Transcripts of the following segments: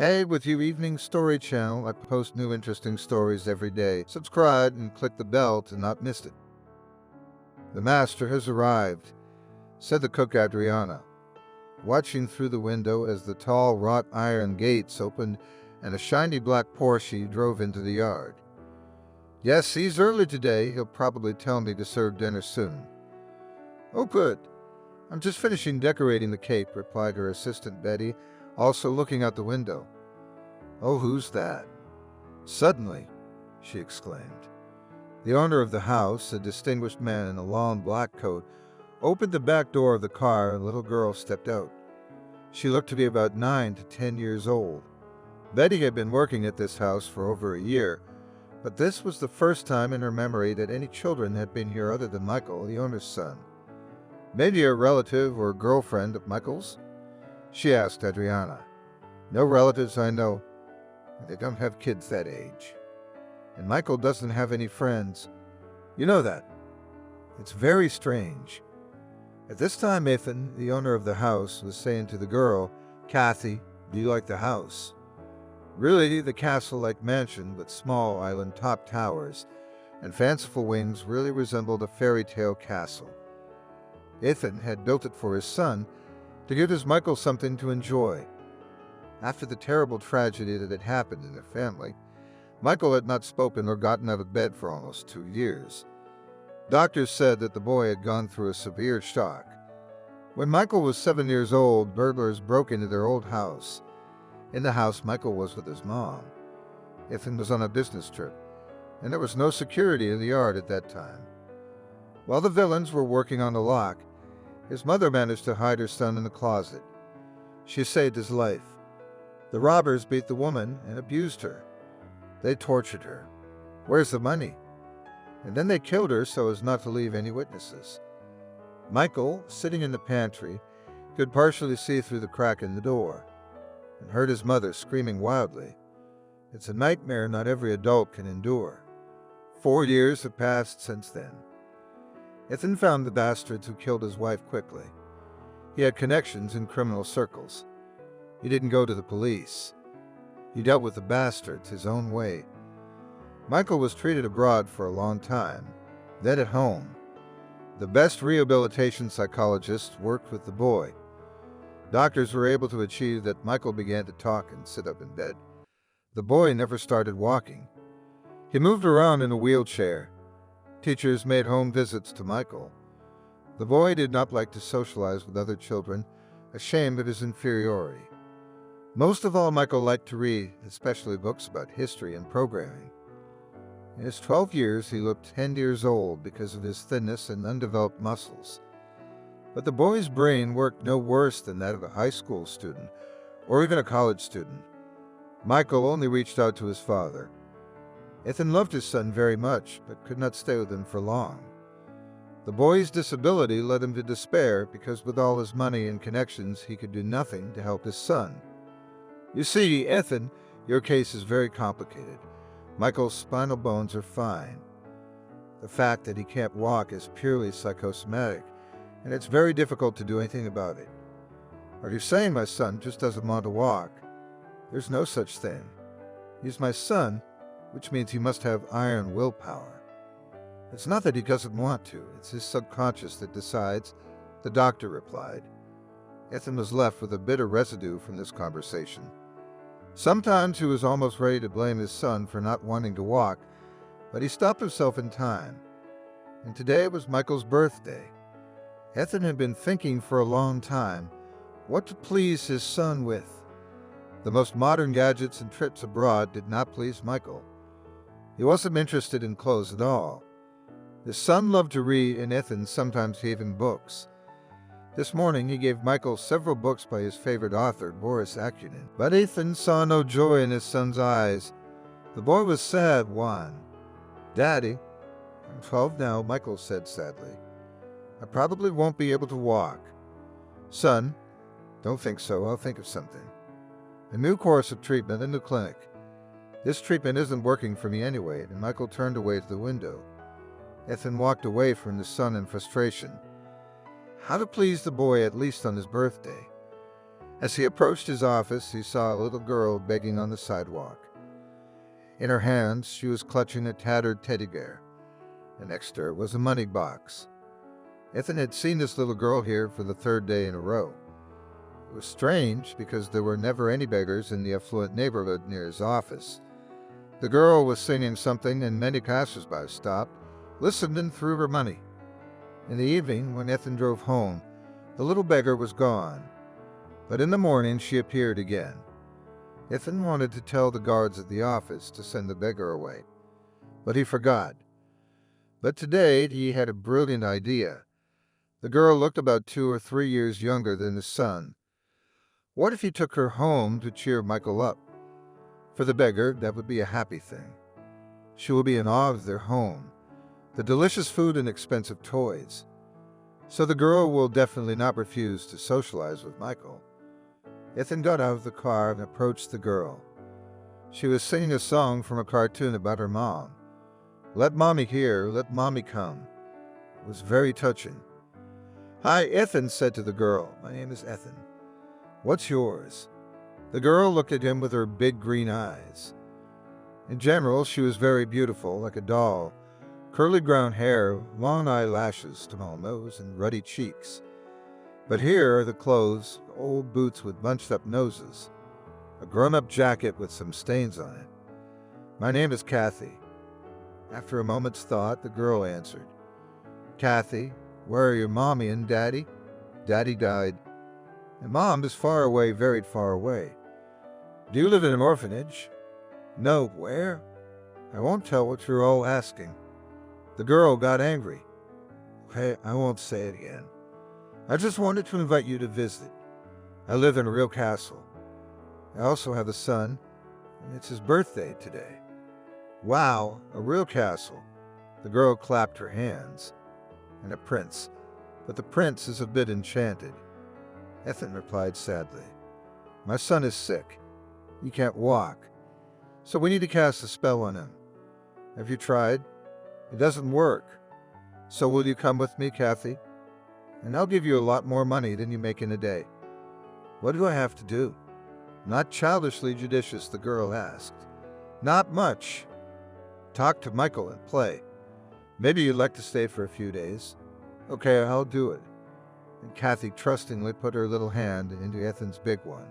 Hey, with your evening story channel, I post new interesting stories every day. Subscribe and click the bell to not miss it. The master has arrived, said the cook Adriana, watching through the window as the tall wrought iron gates opened and a shiny black Porsche drove into the yard. Yes, he's early today. He'll probably tell me to serve dinner soon. Oh, good. I'm just finishing decorating the cake, replied her assistant Betty, also looking out the window. Oh, who's that? Suddenly, she exclaimed. The owner of the house, a distinguished man in a long black coat, opened the back door of the car and a little girl stepped out. She looked to be about 9 to 10 years old. Betty had been working at this house for over a year, but this was the first time in her memory that any children had been here other than Michael, the owner's son. Maybe a relative or girlfriend of Michael's? She asked Adriana. No relatives I know. They don't have kids that age. And Michael doesn't have any friends. You know that. It's very strange. At this time, Ethan, the owner of the house, was saying to the girl, Kathy, do you like the house? Really, the castle-like mansion with small island-top towers and fanciful wings really resembled a fairy tale castle. Ethan had built it for his son to give his Michael something to enjoy. After the terrible tragedy that had happened in their family, Michael had not spoken or gotten out of bed for almost 2 years. Doctors said that the boy had gone through a severe shock. When Michael was 7 years old, burglars broke into their old house. In the house, Michael was with his mom. Ethan was on a business trip, and there was no security in the yard at that time. While the villains were working on the lock, his mother managed to hide her son in the closet. She saved his life. The robbers beat the woman and abused her. They tortured her. Where's the money? And then they killed her so as not to leave any witnesses. Michael, sitting in the pantry, could partially see through the crack in the door and heard his mother screaming wildly. It's a nightmare not every adult can endure. 4 years have passed since then. Ethan found the bastards who killed his wife quickly. He had connections in criminal circles. He didn't go to the police. He dealt with the bastards his own way. Michael was treated abroad for a long time, then at home. The best rehabilitation psychologists worked with the boy. Doctors were able to achieve that Michael began to talk and sit up in bed. The boy never started walking. He moved around in a wheelchair. Teachers made home visits to Michael. The boy did not like to socialize with other children, ashamed of his inferiority. Most of all, Michael liked to read, especially books about history and programming. In his 12 years, he looked 10 years old because of his thinness and undeveloped muscles. But the boy's brain worked no worse than that of a high school student or even a college student. Michael only reached out to his father. Ethan loved his son very much, but could not stay with him for long. The boy's disability led him to despair because with all his money and connections, he could do nothing to help his son. You see, Ethan, your case is very complicated. Michael's spinal bones are fine. The fact that he can't walk is purely psychosomatic, and it's very difficult to do anything about it. Are you saying my son just doesn't want to walk? There's no such thing. He's my son, which means he must have iron willpower. It's not that he doesn't want to, it's his subconscious that decides, the doctor replied. Ethan was left with a bitter residue from this conversation. Sometimes he was almost ready to blame his son for not wanting to walk, but he stopped himself in time. And today was Michael's birthday. Ethan had been thinking for a long time what to please his son with. The most modern gadgets and trips abroad did not please Michael. He wasn't interested in clothes at all. His son loved to read, and Ethan sometimes gave him books. This morning he gave Michael several books by his favorite author, Boris Akunin. But Ethan saw no joy in his son's eyes. The boy was sad, Juan. Daddy, I'm 12 now, Michael said sadly. I probably won't be able to walk. Son, don't think so, I'll think of something. A new course of treatment in the clinic. This treatment isn't working for me anyway, and Michael turned away to the window. Ethan walked away from the son in frustration. How to please the boy at least on his birthday? As he approached his office, he saw a little girl begging on the sidewalk. In her hands, she was clutching a tattered teddy bear, and next to her was a money box. Ethan had seen this little girl here for the third day in a row. It was strange because there were never any beggars in the affluent neighborhood near his office. The girl was singing something, and many passers-by stopped, listened, and threw her money. In the evening, when Ethan drove home, the little beggar was gone. But in the morning, she appeared again. Ethan wanted to tell the guards at the office to send the beggar away, but he forgot. But today, he had a brilliant idea. The girl looked about 2 or 3 years younger than his son. What if he took her home to cheer Michael up? For the beggar, that would be a happy thing. She will be in awe of their home, the delicious food and expensive toys. So the girl will definitely not refuse to socialize with Michael. Ethan got out of the car and approached the girl. She was singing a song from a cartoon about her mom. "Let mommy hear, let mommy come." It was very touching. "Hi," Ethan said to the girl. "My name is Ethan. What's yours?" The girl looked at him with her big green eyes. In general, she was very beautiful, like a doll. Curly brown hair, long eyelashes, small nose, and ruddy cheeks. But here are the clothes: old boots with bunched-up noses, a grown-up jacket with some stains on it. "My name is Kathy." After a moment's thought, the girl answered. "Kathy, where are your mommy and daddy?" "Daddy died. And mom is far away, very far away." "Do you live in an orphanage?" "No, where?" "I won't tell what you're all asking." The girl got angry. "Okay, I won't say it again. I just wanted to invite you to visit. I live in a real castle. I also have a son, and it's his birthday today." "Wow, a real castle." The girl clapped her hands. "And a prince. But the prince is a bit enchanted." Ethan replied sadly. "My son is sick. He can't walk. So we need to cast a spell on him. Have you tried? It doesn't work. So will you come with me, Kathy? And I'll give you a lot more money than you make in a day." "What do I have to do?" Not childishly judicious, the girl asked. "Not much. Talk to Michael and play. Maybe you'd like to stay for a few days." "Okay, I'll do it." And Kathy trustingly put her little hand into Ethan's big one.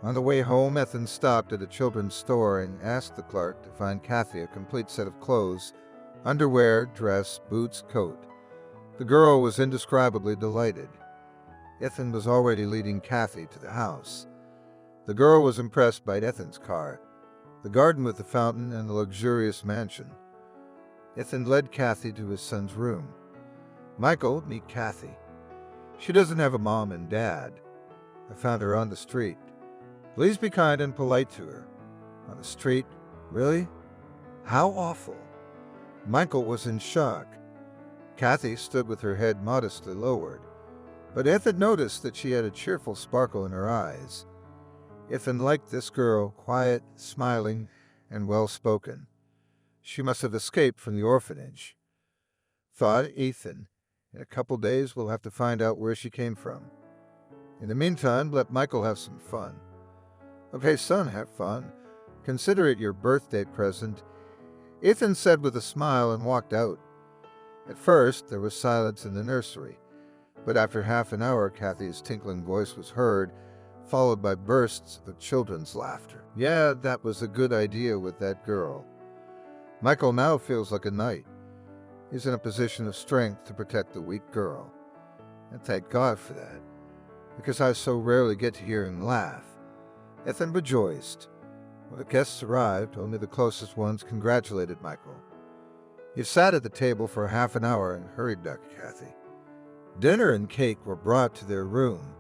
On the way home, Ethan stopped at a children's store and asked the clerk to find Kathy a complete set of clothes: underwear, dress, boots, coat. The girl was indescribably delighted. Ethan was already leading Kathy to the house. The girl was impressed by Ethan's car, the garden with the fountain, and the luxurious mansion. Ethan led Kathy to his son's room. "Michael, meet Kathy. She doesn't have a mom and dad. I found her on the street. Please be kind and polite to her." "On the street? Really? How awful." Michael was in shock. Kathy stood with her head modestly lowered, but Ethan noticed that she had a cheerful sparkle in her eyes. Ethan liked this girl, quiet, smiling, and well-spoken. She must have escaped from the orphanage. Thought Ethan, in a couple days we'll have to find out where she came from. In the meantime, let Michael have some fun. "Okay, son, have fun. Consider it your birthday present," Ethan said with a smile and walked out. At first, there was silence in the nursery, but after half an hour, Kathy's tinkling voice was heard, followed by bursts of children's laughter. "Yeah, that was a good idea with that girl. Michael now feels like a knight. He's in a position of strength to protect the weak girl. And thank God for that, because I so rarely get to hear him laugh." Ethan rejoiced. When the guests arrived, only the closest ones congratulated Michael. He sat at the table for half an hour and hurried back to Kathy. Dinner and cake were brought to their room.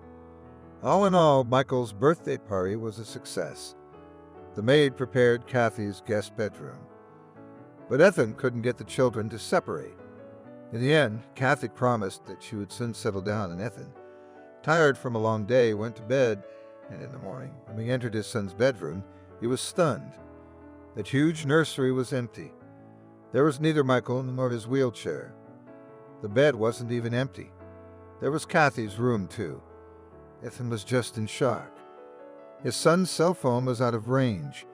All in all, Michael's birthday party was a success. The maid prepared Kathy's guest bedroom. But Ethan couldn't get the children to separate. In the end, Kathy promised that she would soon settle down, and Ethan, tired from a long day, went to bed, and in the morning, when he entered his son's bedroom, he was stunned. That huge nursery was empty. There was neither Michael nor his wheelchair. The bed wasn't even empty. There was Kathy's room, too. Ethan was just in shock. His son's cell phone was out of range.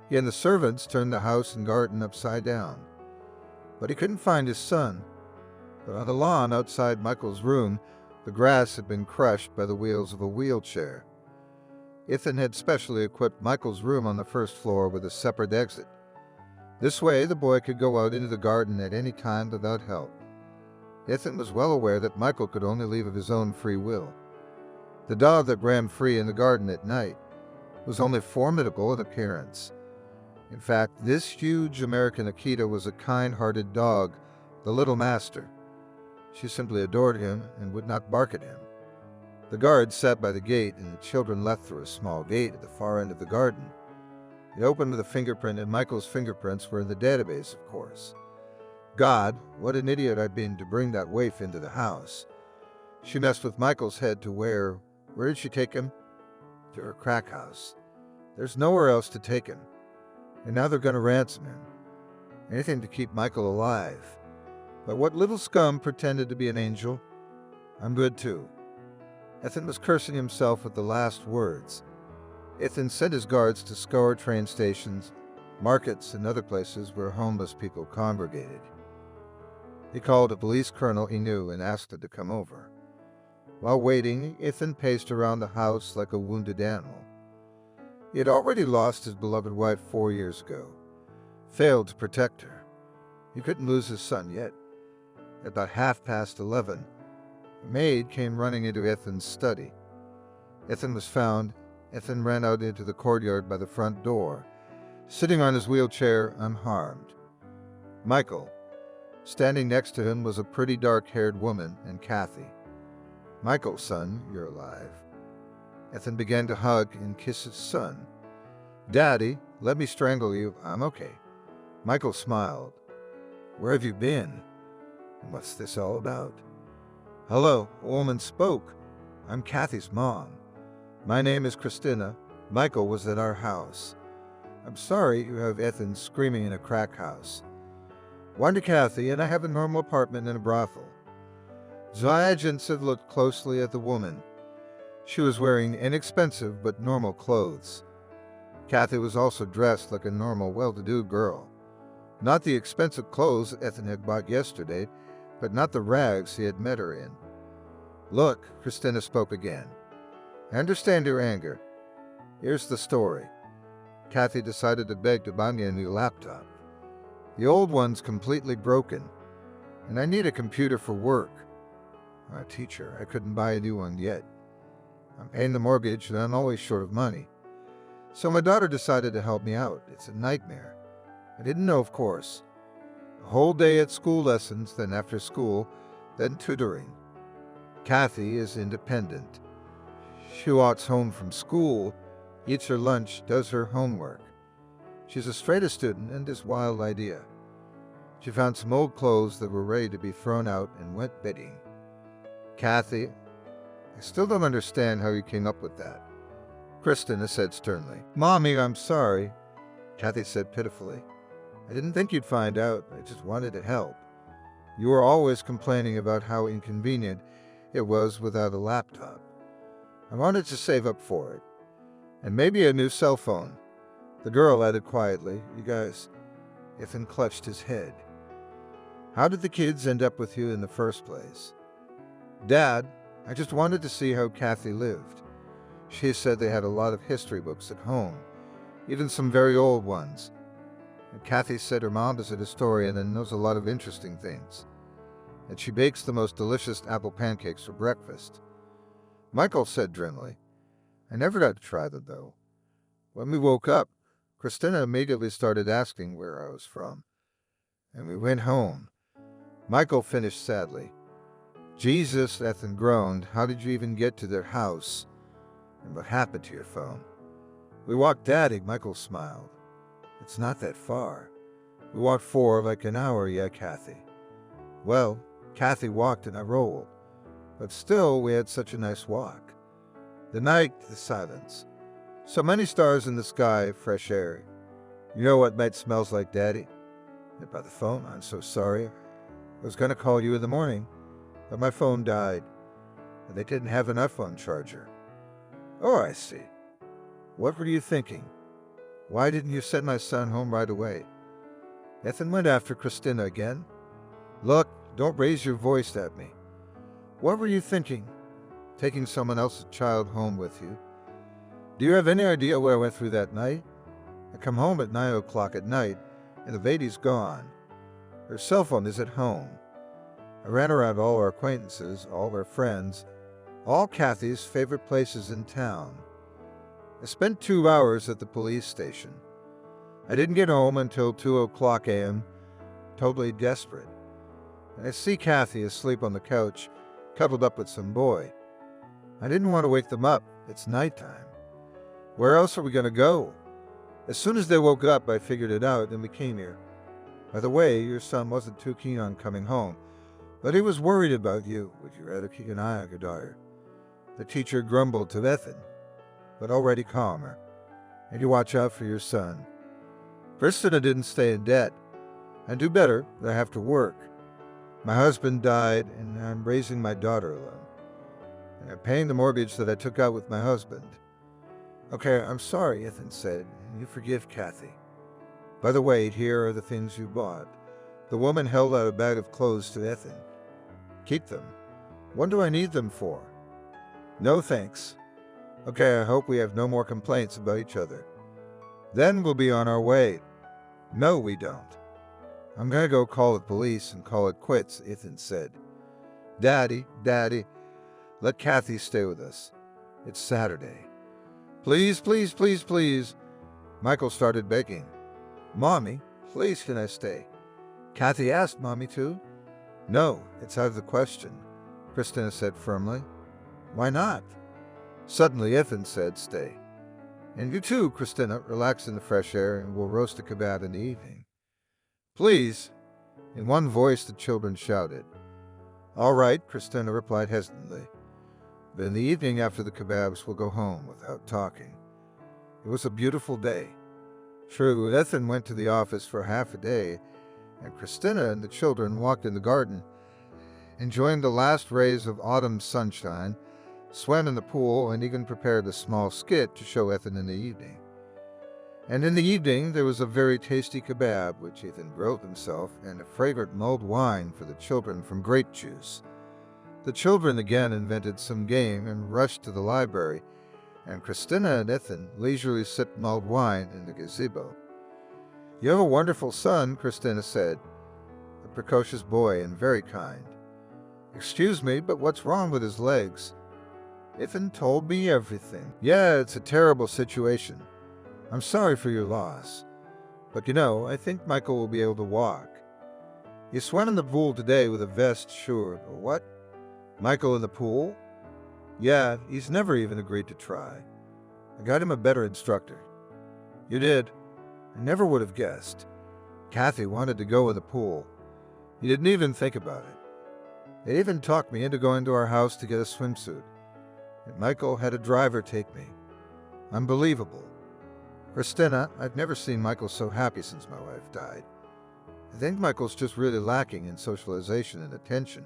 He and the servants turned the house and garden upside down. But he couldn't find his son. But on the lawn outside Michael's room, the grass had been crushed by the wheels of a wheelchair. Ethan had specially equipped Michael's room on the first floor with a separate exit. This way, the boy could go out into the garden at any time without help. Ethan was well aware that Michael could only leave of his own free will. The dog that ran free in the garden at night was only formidable in appearance. In fact, this huge American Aita was a kind-hearted dog, the little master. She simply adored him and would not bark at him. The guard sat by the gate, and the children left through a small gate at the far end of the garden. It opened with a fingerprint, and Michael's fingerprints were in the database, of course. God, what an idiot I'd been to bring that waif into the house. She messed with Michael's head to where did she take him? To her crack house. There's nowhere else to take him. And now they're going to ransom him. Anything to keep Michael alive. But what little scum pretended to be an angel? I'm good too. Ethan was cursing himself at the last words. Ethan sent his guards to scour train stations, markets, and other places where homeless people congregated. He called a police colonel he knew and asked him to come over. While waiting, Ethan paced around the house like a wounded animal. He had already lost his beloved wife 4 years ago, failed to protect her. He couldn't lose his son yet. At about 11:30, a maid came running into Ethan's study. Ethan was found. Ethan ran out into the courtyard by the front door, sitting on his wheelchair unharmed. Michael. Standing next to him was a pretty dark-haired woman and Kathy. Michael, son, you're alive. Ethan began to hug and kiss his son. Daddy, let me strangle you. I'm okay. Michael smiled. Where have you been? And what's this all about? Hello, a woman spoke. I'm Kathy's mom. My name is Christina. Michael was at our house. I'm sorry you have Ethan screaming in a crack house. One to Kathy, and I have a normal apartment in a brothel. Zaya Jensen looked closely at the woman. She was wearing inexpensive but normal clothes. Kathy was also dressed like a normal, well-to-do girl. Not the expensive clothes Ethan had bought yesterday, but not the rags he had met her in. Look, Christina spoke again. I understand your anger. Here's the story. Kathy decided to beg to buy me a new laptop. The old one's completely broken, and I need a computer for work. I'm a teacher. I couldn't buy a new one yet. I'm paying the mortgage, and I'm always short of money. So my daughter decided to help me out. It's a nightmare. I didn't know, of course. A whole day at school lessons, then after school, then tutoring. Kathy is independent. She walks home from school, eats her lunch, does her homework. She's a straight-A student and this wild idea. She found some old clothes that were ready to be thrown out and went bedding. Kathy, I still don't understand how you came up with that. Christina said sternly. Mommy, I'm sorry. Kathy said pitifully. I didn't think you'd find out. I just wanted to help. You were always complaining about how inconvenient it was without a laptop. I wanted to save up for it. And maybe a new cell phone. The girl added quietly, You guys, Ethan clutched his head. How did the kids end up with you in the first place? Dad, I just wanted to see how Kathy lived. She said they had a lot of history books at home, even some very old ones. And Kathy said her mom is a historian and knows a lot of interesting things. And she bakes the most delicious apple pancakes for breakfast. Michael said dreamily, I never got to try them, though. When we woke up, Christina immediately started asking where I was from. And we went home. Michael finished sadly. Jesus, Ethan groaned. How did you even get to their house? And what happened to your phone? We walked, Daddy, Michael smiled. It's not that far. We walked for like an hour, yeah, Kathy. Well, Kathy walked and I rolled. But still, we had such a nice walk. The night, the silence. So many stars in the sky, fresh air. You know what night smells like, Daddy? Hit by the phone, I'm so sorry. I was going to call you in the morning, but my phone died. but they didn't have enough on charger. Oh, I see. What were you thinking? Why didn't you send my son home right away? Ethan went after Christina again. Look, don't raise your voice at me. What were you thinking? Taking someone else's child home with you? Do you have any idea what I went through that night? I come home at 9 o'clock at night, and the lady's gone. Her cell phone is at home. I ran around all our acquaintances, all our friends, all Kathy's favorite places in town. I spent 2 hours at the police station. I didn't get home until 2 o'clock a.m., totally desperate. And I see Kathy asleep on the couch, cuddled up with some boy. I didn't want to wake them up. It's nighttime. Where else are we going to go? As soon as they woke up, I figured it out, and we came here. By the way, your son wasn't too keen on coming home, but he was worried about you. Would you rather keep an eye on your daughter? The teacher grumbled to Ethan, but already calmer. And you watch out for your son. Christina didn't stay in debt. I do better. I have to work. My husband died, and I'm raising my daughter alone. And I'm paying the mortgage that I took out with my husband. Okay, I'm sorry, Ethan said. You forgive Kathy. By the way, here are the things you bought. The woman held out a bag of clothes to Ethan. Keep them. What do I need them for? No thanks. Okay, I hope we have no more complaints about each other. Then we'll be on our way. No, we don't. I'm gonna go call the police and call it quits, Ethan said. Daddy, let Kathy stay with us. It's Saturday. Please, please, please, please. Michael started begging. Mommy, please can I stay? Kathy asked Mommy to. No, it's out of the question, Christina said firmly. Why not? Suddenly Ethan said stay. And you too, Christina, relax in the fresh air and we'll roast a kebab in the evening. Please. In one voice the children shouted. All right, Christina replied hesitantly. But in the evening after the kebabs we'll go home without talking. It was a beautiful day. True, Ethan went to the office for half a day, and Christina and the children walked in the garden, enjoying the last rays of autumn sunshine, swam in the pool, and even prepared a small skit to show Ethan in the evening. And in the evening there was a very tasty kebab, which Ethan grilled himself, and a fragrant mulled wine for the children from grape juice. The children again invented some game and rushed to the library, and Christina and Ethan leisurely sipped mulled wine in the gazebo. You have a wonderful son, Christina said, a precocious boy and very kind. Excuse me, but what's wrong with his legs? Ethan told me everything. Yeah, it's a terrible situation. I'm sorry for your loss. But I think Michael will be able to walk. He swam in the pool today with a vest, sure, but what? Michael in the pool? Yeah, he's never even agreed to try. I got him a better instructor. You did? I never would have guessed. Kathy wanted to go in the pool. He didn't even think about it. They even talked me into going to our house to get a swimsuit. And Michael had a driver take me. Unbelievable. Christina, I've never seen Michael so happy since my wife died. I think Michael's just really lacking in socialization and attention.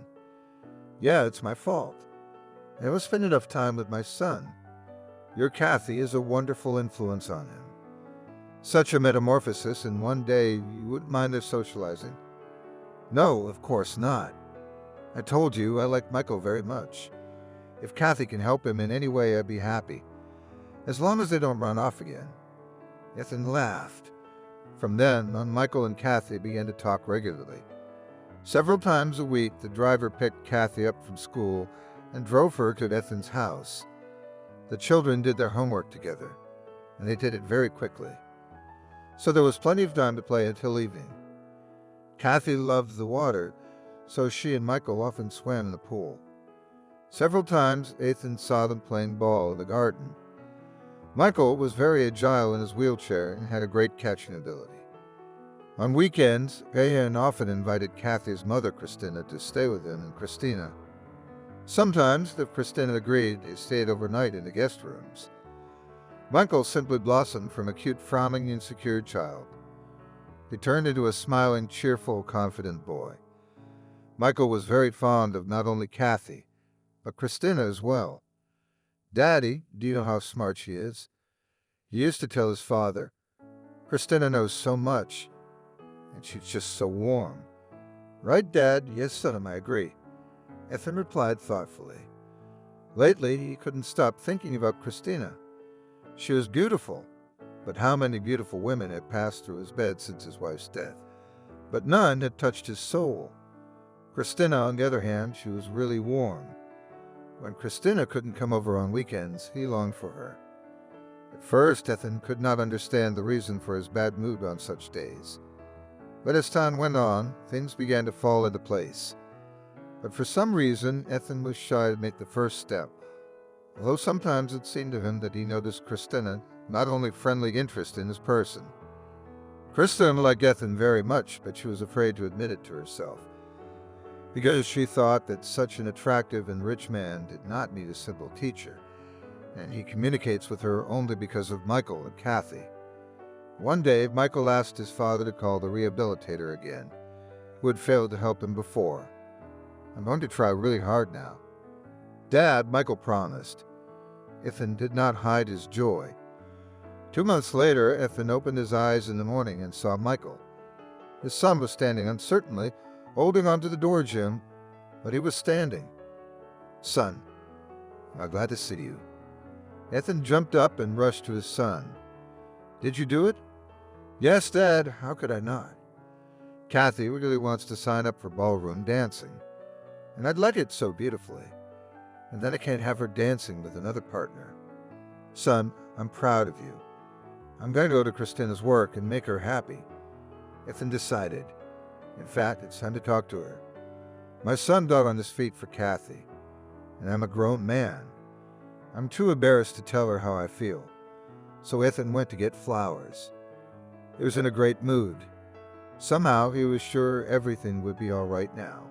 Yeah, it's my fault. I don't spend enough time with my son. Your Kathy is a wonderful influence on him. Such a metamorphosis in one day, you wouldn't mind their socializing? No, of course not. I told you I like Michael very much. If Kathy can help him in any way, I'd be happy. As long as they don't run off again. Ethan laughed. From then on, Michael and Kathy began to talk regularly. Several times a week, the driver picked Kathy up from school and drove her to Ethan's house. The children did their homework together, and they did it very quickly. So there was plenty of time to play until evening. Kathy loved the water, so she and Michael often swam in the pool. Several times, Ethan saw them playing ball in the garden. Michael was very agile in his wheelchair and had a great catching ability. On weekends, Ethan often invited Kathy's mother, Christina, to stay with him and Christina. Sometimes, if Christina agreed, they stayed overnight in the guest rooms. Michael simply blossomed from a cute, frowning, insecure child. He turned into a smiling, cheerful, confident boy. Michael was very fond of not only Kathy, but Christina as well. "Daddy, do you know how smart she is?" He used to tell his father. "Christina knows so much, and she's just so warm." "Right, Dad? Yes, son, I agree," Ethan replied thoughtfully. Lately, he couldn't stop thinking about Christina. She was beautiful, but how many beautiful women had passed through his bed since his wife's death? But none had touched his soul. Christina, on the other hand, she was really warm. When Christina couldn't come over on weekends, he longed for her. At first, Ethan could not understand the reason for his bad mood on such days. But as time went on, things began to fall into place. But for some reason, Ethan was shy to make the first step, although sometimes it seemed to him that he noticed Christina not only friendly interest in his person. Christina liked Ethan very much, but she was afraid to admit it to herself, because she thought that such an attractive and rich man did not need a simple teacher, and he communicates with her only because of Michael and Kathy. One day, Michael asked his father to call the rehabilitator again, who had failed to help him before. "I'm going to try really hard now." "Dad," Michael promised. Ethan did not hide his joy. 2 months later, Ethan opened his eyes in the morning and saw Michael. His son was standing uncertainly, holding onto the door jamb, but he was standing. "Son, I'm glad to see you." Ethan jumped up and rushed to his son. "Did you do it?" "Yes, Dad. How could I not? Kathy really wants to sign up for ballroom dancing, and I'd like it so beautifully. And then I can't have her dancing with another partner. Son, I'm proud of you. I'm going to go to Christina's work and make her happy." Ethan decided. In fact, it's time to talk to her. "My son got on his feet for Kathy, and I'm a grown man. I'm too embarrassed to tell her how I feel." So Ethan went to get flowers. He was in a great mood. Somehow he was sure everything would be all right now.